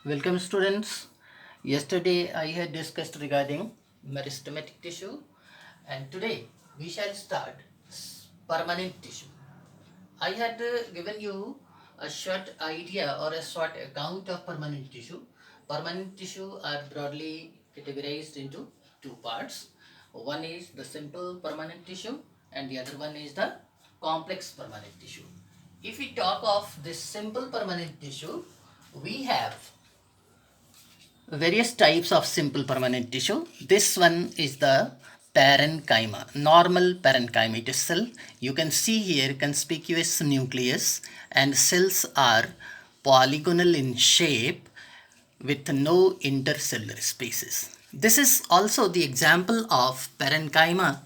Welcome students. Yesterday I had discussed regarding meristematic tissue and today we shall start permanent tissue. I had given you a short idea or a short account of permanent tissue. Permanent tissue are broadly categorized into two parts. One is the simple permanent tissue and the other one is the complex permanent tissue. If we talk of this simple permanent tissue, we have various types of simple permanent tissue. This one is the parenchyma, normal parenchymatous cell. You can see here conspicuous nucleus and cells are polygonal in shape with no intercellular spaces. This is also the example of parenchyma.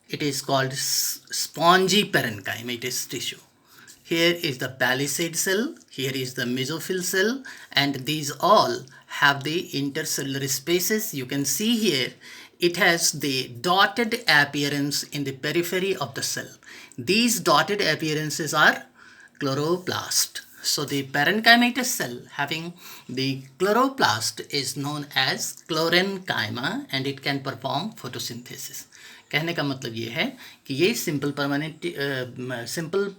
It is called spongy parenchymatous tissue. Here is the palisade cell, here is the mesophyll cell, and these all have the intercellular spaces. You can see here it has the dotted appearance in the periphery of the cell. These dotted appearances are chloroplast. So the parenchymatous cell having the chloroplast is known as chlorenchyma and it can perform photosynthesis. कहने का मतलब ये है कि ये simple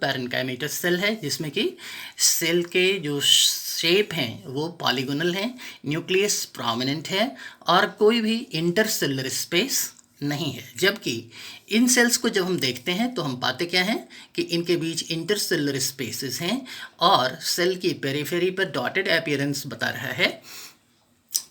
parenchymatous cell है जिसमें कि सेल के जो शेप हैं वो पॉलीगोनल हैं, न्यूक्लियस प्रोमिनेंट है और कोई भी इंटरसेलुलर स्पेस नहीं है। जबकि इन सेल्स को जब हम देखते हैं तो हम पाते क्या हैं कि इनके बीच इंटरसेलुलर स्पेसेस हैं और सेल की पेरिफेरी पर डॉटेड अपीयरेंस बता रहा है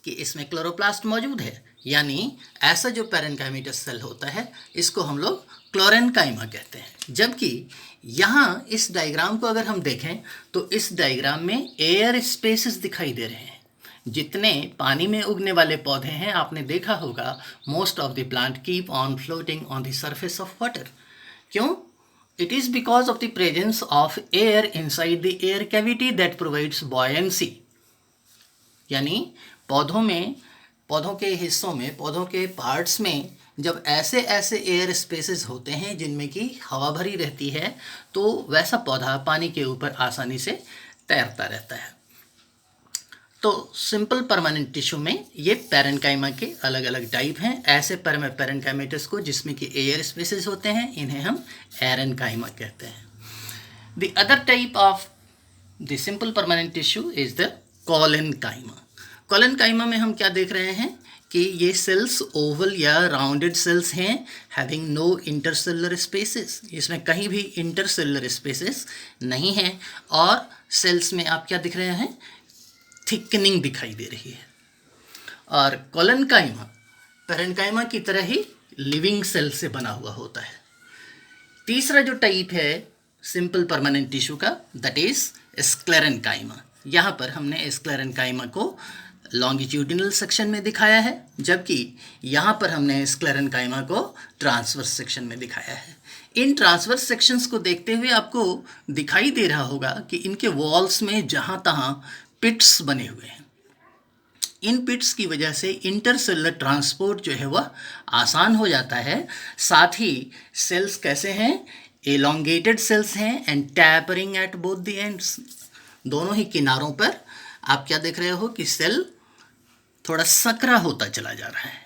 कि इसमें क्लोरोप्लास्ट मौजूद है। यानी ऐसा जो पैरेन्काइमेटस सेल होता है इसको हम लोग क्लोरेन्काइमा कहते हैं। जबकि यहाँ इस डायग्राम को अगर हम देखें तो इस डायग्राम में एयर स्पेसेस दिखाई दे रहे हैं। जितने पानी में उगने वाले पौधे हैं आपने देखा होगा most of the plant keep on floating on the surface of water. क्यों? It is because of the presence of air inside the air cavity that provides buoyancy. यानी पौधों के हिस्सों में, पौधों के पार्ट्स में जब ऐसे एयर स्पेसेस होते हैं जिनमें कि हवा भरी रहती है तो वैसा पौधा पानी के ऊपर आसानी से तैरता रहता है। तो सिंपल परमानेंट टिश्यू में ये पैरेन्काइमा के अलग अलग टाइप हैं। ऐसे पैरेन्काइमेटस को जिसमें कि एयर स्पेसेस होते हैं इन्हें हम एरेन्काइमा कहते हैं। The other type of the simple permanent tissue is the collenchyma. Collenchyma में हम क्या देख रहे हैं कि ये सेल्स ओवल या राउंडेड सेल्स हैं हैविंग नो इंटरसेलुलर स्पेसेस। इसमें कहीं भी इंटरसेलुलर स्पेसेस नहीं हैं और सेल्स में आप क्या दिख रहे हैं, थिकनिंग दिखाई दे रही है। और कोलेनकाइमा पैरेन्काइमा की तरह ही लिविंग सेल से बना हुआ होता है। तीसरा जो टाइप है सिंपल परमानेंट टिश्यू का दैट इज स्क्लेरेन्काइमा। यहाँ पर हमने स्क्लेरेन्काइमा को लॉन्गिट्यूडिनल सेक्शन में दिखाया है जबकि यहाँ पर हमने स्क्लेरेन्काइमा को ट्रांसवर्स सेक्शन में दिखाया है। इन ट्रांसवर्स सेक्शंस को देखते हुए आपको दिखाई दे रहा होगा कि इनके वॉल्स में जहाँ तहाँ पिट्स बने हुए हैं। इन पिट्स की वजह से इंटरसेलुलर ट्रांसपोर्ट जो है वह आसान हो जाता है। साथ ही सेल्स कैसे हैं, एलोंगेटेड सेल्स हैं and tapering at both the ends. दोनों ही किनारों पर आप क्या देख रहे हो कि सेल थोड़ा सकरा होता चला जा रहा है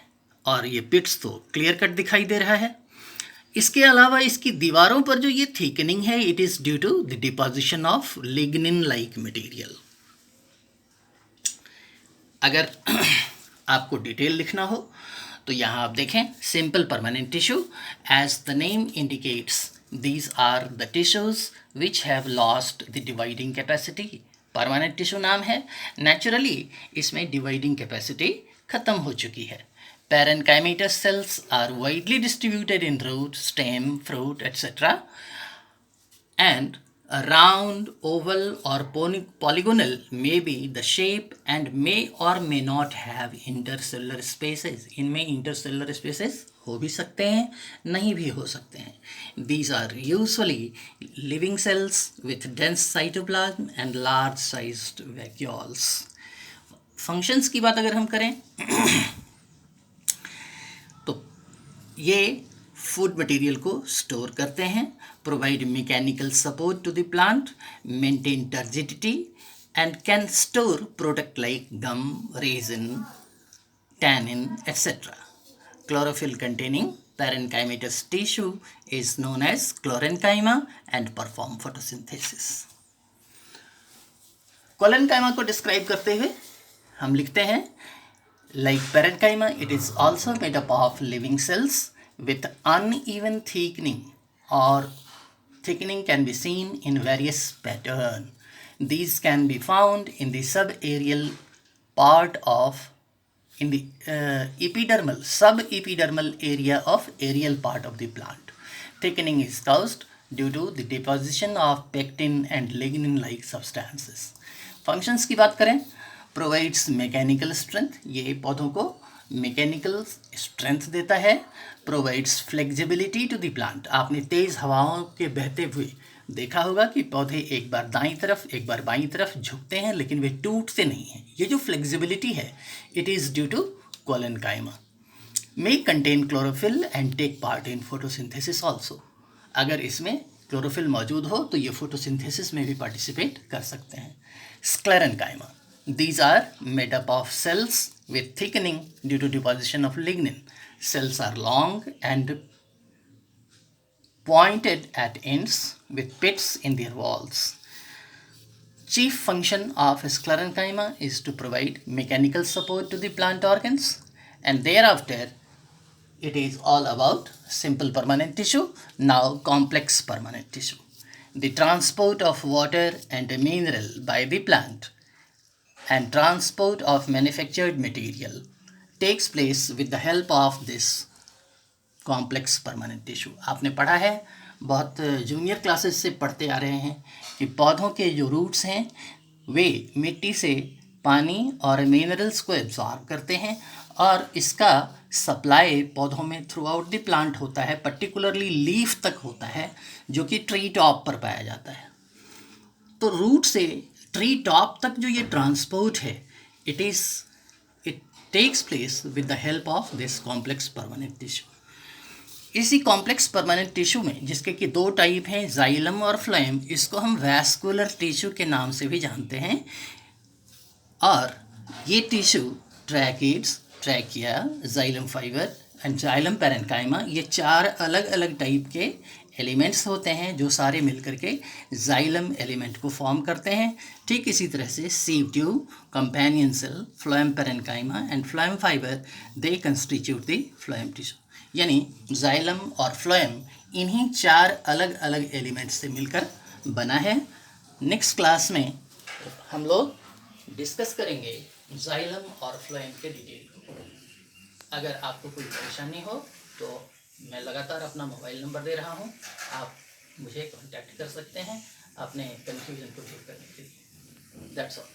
और ये पिट्स तो क्लियर कट दिखाई दे रहा है। इसके अलावा इसकी दीवारों पर जो ये थिकनिंग है it is due to the deposition of lignin like material. अगर आपको डिटेल लिखना हो तो यहाँ आप देखें simple permanent tissue as the name indicates these are the tissues which have lost the dividing capacity। Permanent tissue नाम है, नेचुरली इसमें डिवाइडिंग कैपेसिटी खत्म हो चुकी है। Parenchymatous cells are widely distributed in root, stem, fruit etcetera and round, oval or polygonal may be the shape and may or may not have intercellular spaces। इनमें intercellular spaces हो भी सकते हैं, नहीं भी हो सकते हैं। These are usually living cells with dense cytoplasm and large sized vacuoles। functions की बात अगर हम करें तो ये फूड मटेरियल को स्टोर करते हैं, provide mechanical support to the plant, maintain turgidity and can store product like gum, resin, tannin, etc. Chlorophyll containing parenchymatous tissue is known as chlorenchyma and perform photosynthesis. Collenchyma को describe करते हुए हम लिखते हैं like parenchyma, it is also made up of living cells with uneven thickening, or thickening can be seen in various pattern. These can be found in the subaerial part of in the subepidermal area of aerial part of the plant. Thickening is caused due to the deposition of pectin and lignin like substances. Functions की बात करें, provides mechanical strength, ये पौधों को mechanical strength देता है. Provides flexibility to the plant. आपने तेज़ हवाओं के बहते हुए देखा होगा कि पौधे एक बार दाईं तरफ एक बार बाईं तरफ झुकते हैं, लेकिन वे टूटते नहीं हैं. ये जो फ्लेक्सिबिलिटी है, it is due to collenchyma. May contain chlorophyll and take part in photosynthesis also. अगर इसमें क्लोरोफिल मौजूद हो तो ये फोटोसिंथेसिस में भी पार्टिसिपेट कर सकते हैं. Sclerenchyma. These are made up of cells with thickening due to deposition of lignin. Cells are long and pointed at ends with pits in their walls. Chief function of sclerenchyma is to provide mechanical support to the plant organs, and thereafter it is all about simple permanent tissue, now complex permanent tissue. The transport of water and mineral by the plant and transport of manufactured material takes place with the help of this complex permanent tissue. आपने पढ़ा है, बहुत junior classes से पढ़ते आ रहे हैं कि पौधों के जो रूट्स हैं वे मिट्टी से पानी और मिनरल्स को एब्जॉर्ब करते हैं, और इसका सप्लाई पौधों में थ्रू आउट द प्लांट होता है. पर्टिकुलरली लीफ तक होता है, जो कि ट्री टॉप पर पाया जाता है. तो रूट से ट्री टॉप तक जो ये ट्रांसपोर्ट है, it takes place with the help of this complex permanent tissue. इसी कॉम्प्लेक्स परमानेंट टिश्यू में, जिसके कि दो टाइप हैं, जाइलम और फ्लोएम, इसको हम वैस्कुलर टिश्यू के नाम से भी जानते हैं. और ये tissue tracheids, trachea, xylem fibre and xylem parenchyma, ये चार अलग अलग टाइप के एलिमेंट्स होते हैं जो सारे मिलकर के जाइलम एलिमेंट को फॉर्म करते हैं. ठीक इसी तरह से sieve tube, companion cell, phloem parenchyma and phloem fibre, they constitute the phloem tissue. यानी जाइलम और फ्लोएम इन्हीं चार अलग अलग एलिमेंट्स से मिलकर बना है. नेक्स्ट क्लास में हम लोग डिस्कस करेंगे जाइलम और फ्लोएम के डिटेल. अगर आपको कोई परेशानी हो तो मैं लगातार अपना मोबाइल नंबर दे रहा हूँ, आप मुझे कांटेक्ट कर सकते हैं अपने कन्फ्यूजन को दूर करने के लिए. That's all.